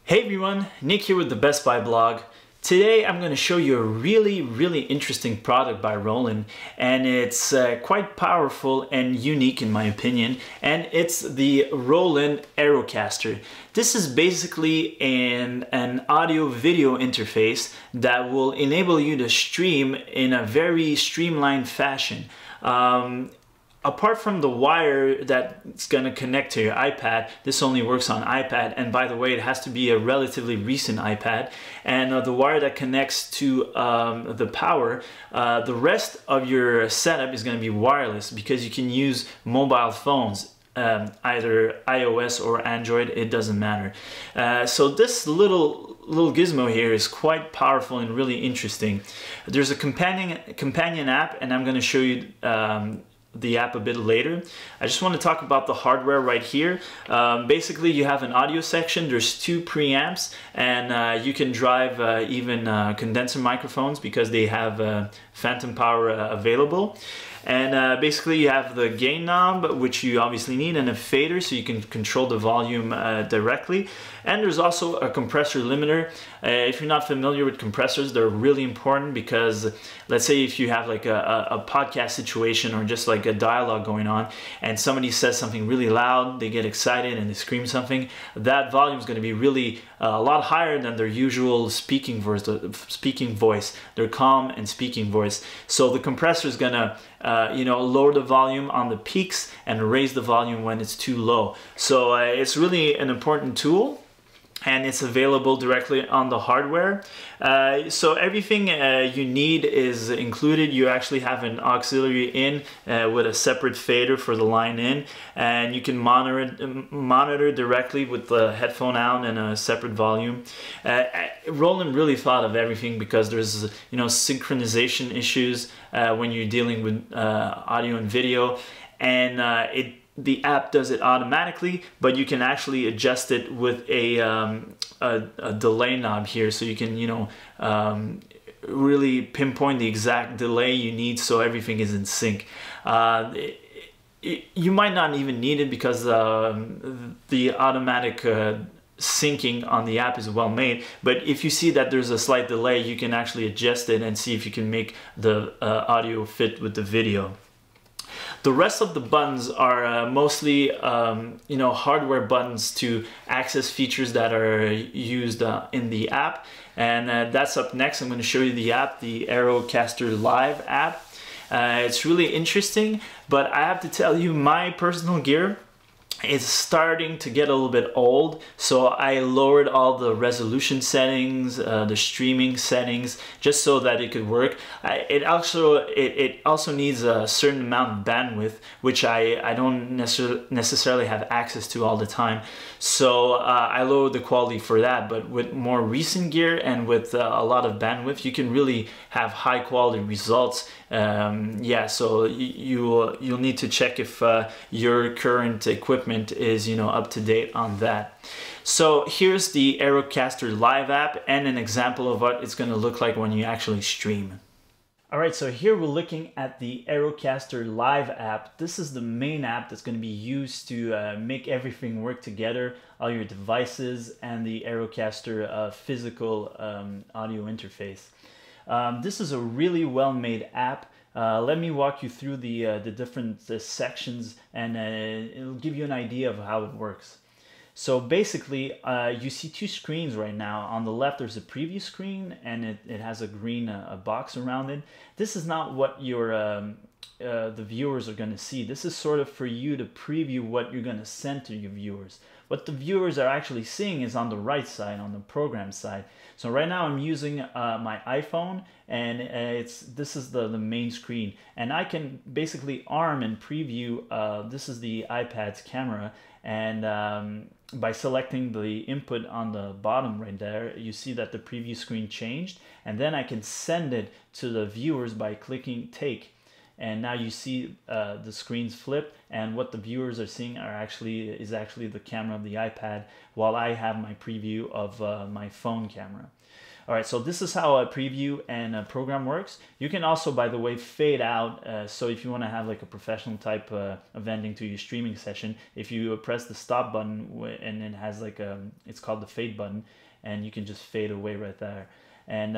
Hey everyone, Nick here with the Best Buy blog. Today I'm going to show you a really interesting product by Roland, and it's quite powerful and unique in my opinion, and it's the Roland AeroCaster. This is basically an audio video interface that will enable you to stream in a very streamlined fashion. Apart from the wire that's going to connect to your iPad, this only works on iPad, and by the way, it has to be a relatively recent iPad, and the wire that connects to the power, the rest of your setup is going to be wireless because you can use mobile phones, either iOS or Android, it doesn't matter. So this little gizmo here is quite powerful and really interesting. There's a companion app, and I'm going to show you the app a bit later. I just want to talk about the hardware right here. Basically, you have an audio section. There's two preamps, and you can drive even condenser microphones because they have phantom power available. And basically you have the gain knob, which you obviously need, and a fader so you can control the volume directly. And there's also a compressor limiter. If you're not familiar with compressors, they're really important because let's say if you have like a podcast situation or just like a dialogue going on and somebody says something really loud, they get excited and they scream something, that volume is going to be really a lot higher than their usual speaking voice, their calm and speaking voice. So the compressor is going to lower the volume on the peaks and raise the volume when it's too low. So it's really an important tool, and it's available directly on the hardware. So everything you need is included. You actually have an auxiliary in with a separate fader for the line in, and you can monitor directly with the headphone out and a separate volume. Roland really thought of everything because there's synchronization issues when you're dealing with audio and video, and the app does it automatically, but you can actually adjust it with a delay knob here, so you can really pinpoint the exact delay you need so everything is in sync. You might not even need it because the automatic syncing on the app is well made, but if you see that there's a slight delay, you can actually adjust it and see if you can make the audio fit with the video. The rest of the buttons are mostly hardware buttons to access features that are used in the app, and that's up next. I'm going to show you the app, the AeroCaster Live app. It's really interesting, but I have to tell you, my personal gear is starting to get a little bit old, so I lowered all the resolution settings, the streaming settings, just so that it could work. It also needs a certain amount of bandwidth, which I don't necessarily have access to all the time, so I lowered the quality for that. But with more recent gear and with a lot of bandwidth, you can really have high quality results. So you'll need to check if your current equipment is up to date on that. So here's the AeroCaster Live app and an example of what it's going to look like when you actually stream. Alright, so here we're looking at the AeroCaster Live app. This is the main app that's going to be used to make everything work together, all your devices and the AeroCaster physical audio interface. This is a really well-made app. Let me walk you through the different sections, and it'll give you an idea of how it works. So basically, you see two screens right now. On the left, there's a preview screen, and it has a green box around it. This is not what the viewers are going to see. This is sort of for you to preview what you're going to send to your viewers. What the viewers are actually seeing is on the right side, on the program side. So right now I'm using my iPhone, and this is the main screen, and I can basically arm and preview. This is the iPad's camera, and by selecting the input on the bottom right there, you see that the preview screen changed, and then I can send it to the viewers by clicking take. And now you see the screens flip, and what the viewers are seeing is actually the camera of the iPad, while I have my preview of my phone camera. All right, so this is how a preview and a program works. You can also, by the way, fade out. So if you want to have like a professional type of ending to your streaming session, if you press the stop button and it has like it's called the fade button, and you can just fade away right there. And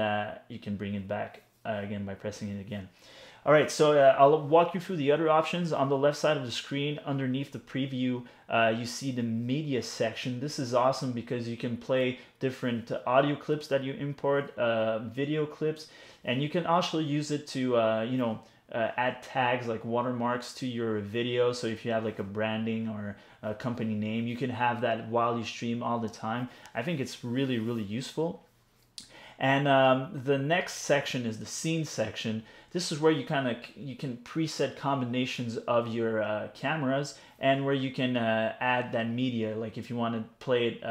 you can bring it back again by pressing it again. All right, so I'll walk you through the other options. On the left side of the screen, underneath the preview, you see the media section. This is awesome because you can play different audio clips that you import, video clips, and you can also use it to, add tags like watermarks to your video. So if you have like a branding or a company name, you can have that while you stream all the time. I think it's really, really useful. And the next section is the scene section. This is where you can preset combinations of your cameras, and where you can add that media. Like if you want to play it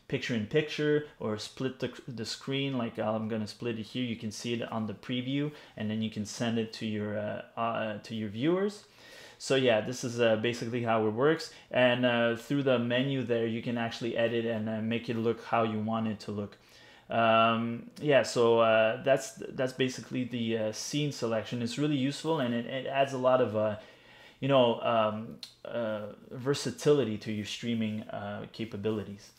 picture in picture or split the screen, like I'm gonna split it here. You can see it on the preview, and then you can send it to your viewers. So yeah, this is basically how it works. And through the menu there, you can actually edit and make it look how you want it to look. So that's basically the scene selection. It's really useful, and it adds a lot of versatility to your streaming capabilities.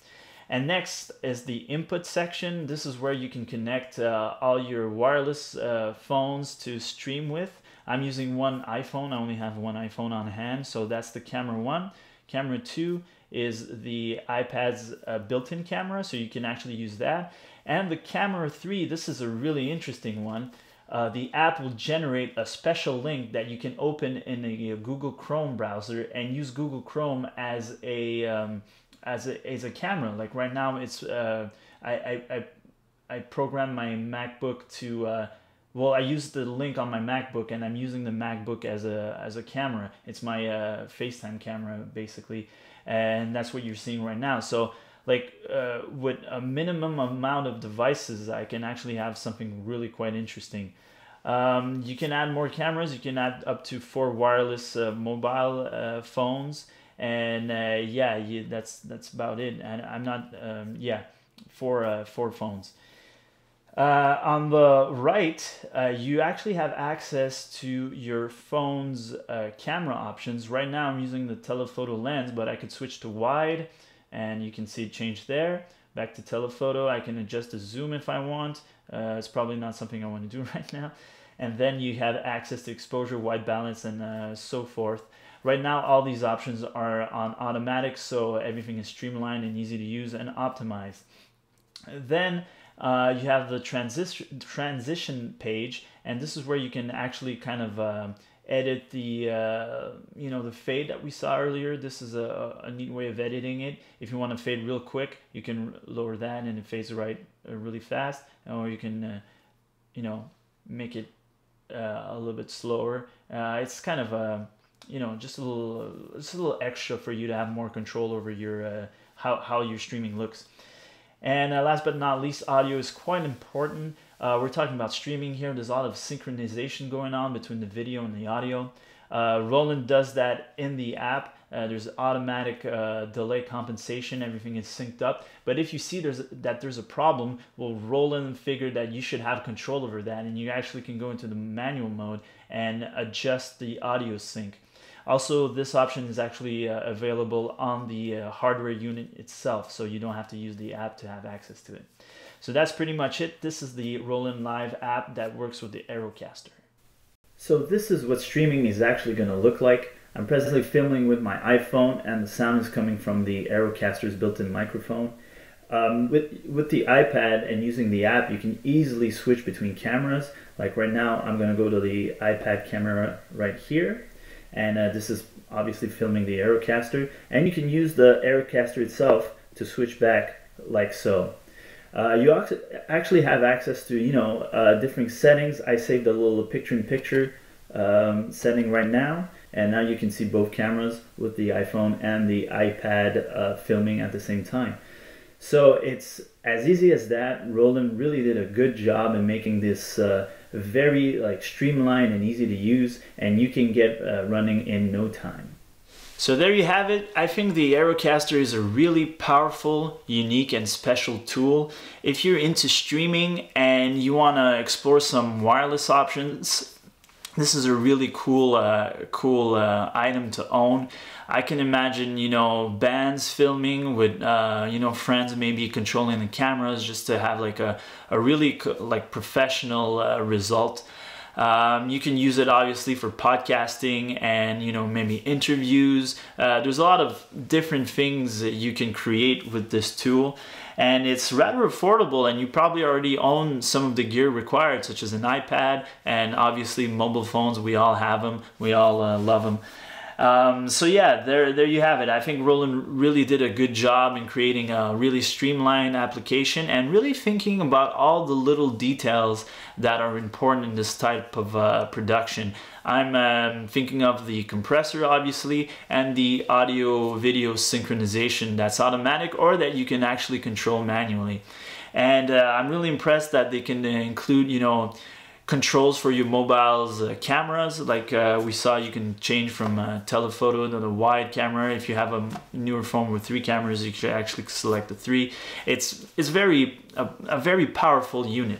And next is the input section. This is where you can connect all your wireless phones to stream with. I'm using one iPhone. I only have one iPhone on hand, so that's the camera 1. Camera 2 is the iPad's built-in camera, so you can actually use that. And the camera 3, this is a really interesting one. The app will generate a special link that you can open in a Google Chrome browser and use Google Chrome as a camera. Like right now, it's I programmed my MacBook to I use the link on my MacBook, and I'm using the MacBook as a camera. It's my FaceTime camera basically, and that's what you're seeing right now. So like with a minimum amount of devices, I can actually have something really quite interesting. You can add more cameras. You can add up to 4 wireless mobile phones, and that's about it. And I'm not 4 phones. On the right, you actually have access to your phone's camera options. Right now I'm using the telephoto lens, but I could switch to wide, and you can see it change there. Back to telephoto, I can adjust the zoom if I want. It's probably not something I want to do right now. And then you have access to exposure, white balance, and so forth. Right now, all these options are on automatic, so everything is streamlined and easy to use and optimized. Then you have the transition page, and this is where you can actually kind of edit the the fade that we saw earlier. This is a neat way of editing it. If you want to fade real quick, you can lower that and it fades really fast, or you can make it a little bit slower. It's kind of just a little extra for you to have more control over your how your streaming looks. And last but not least, audio is quite important. We're talking about streaming here. There's a lot of synchronization going on between the video and the audio. Roland does that in the app. There's automatic delay compensation. Everything is synced up. But if you see there's a problem, well, Roland figured that you should have control over that, and you actually can go into the manual mode and adjust the audio sync. Also, this option is actually available on the hardware unit itself, so you don't have to use the app to have access to it. So that's pretty much it. This is the Roland Live app that works with the AeroCaster. So this is what streaming is actually going to look like. I'm presently filming with my iPhone, and the sound is coming from the AeroCaster's built-in microphone. With the iPad and using the app, you can easily switch between cameras. Like right now, I'm going to go to the iPad camera right here. And this is obviously filming the AeroCaster, and you can use the AeroCaster itself to switch back like so. You actually have access to different settings. I saved a little picture-in-picture setting right now, and now you can see both cameras with the iPhone and the iPad filming at the same time. So it's as easy as that. Roland really did a good job in making this very streamlined and easy to use, and you can get running in no time. So there you have it. I think the AeroCaster is a really powerful, unique, and special tool. If you're into streaming and you want to explore some wireless options, this is a really cool item to own. I can imagine, you know, bands filming with, you know, friends maybe controlling the cameras just to have like a really like professional result. You can use it obviously for podcasting and, you know, maybe interviews. There's a lot of different things that you can create with this tool, and it's rather affordable, and you probably already own some of the gear required, such as an iPad and obviously mobile phones. We all have them. We all love them. So yeah, there you have it. I think Roland really did a good job in creating a really streamlined application and really thinking about all the little details that are important in this type of production. I'm thinking of the compressor, obviously, and the audio-video synchronization that's automatic or that you can actually control manually. And I'm really impressed that they can include, you know, controls for your mobile's cameras. Like we saw, you can change from telephoto to the wide camera. If you have a newer phone with 3 cameras, you can actually select the 3. It's a very powerful unit.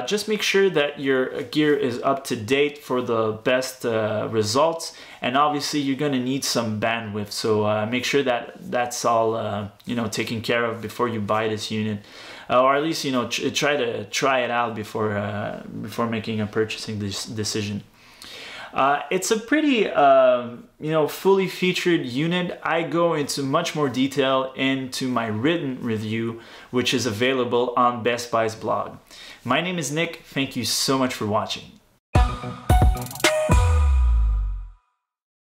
Just make sure that your gear is up to date for the best results, and obviously you're going to need some bandwidth, so make sure that that's all you know, taken care of before you buy this unit, or at least, you know, try it out before making a purchasing decision. It's a pretty you know, fully featured unit. I go into much more detail into my written review, which is available on Best Buy's blog. My name is Nick. Thank you so much for watching.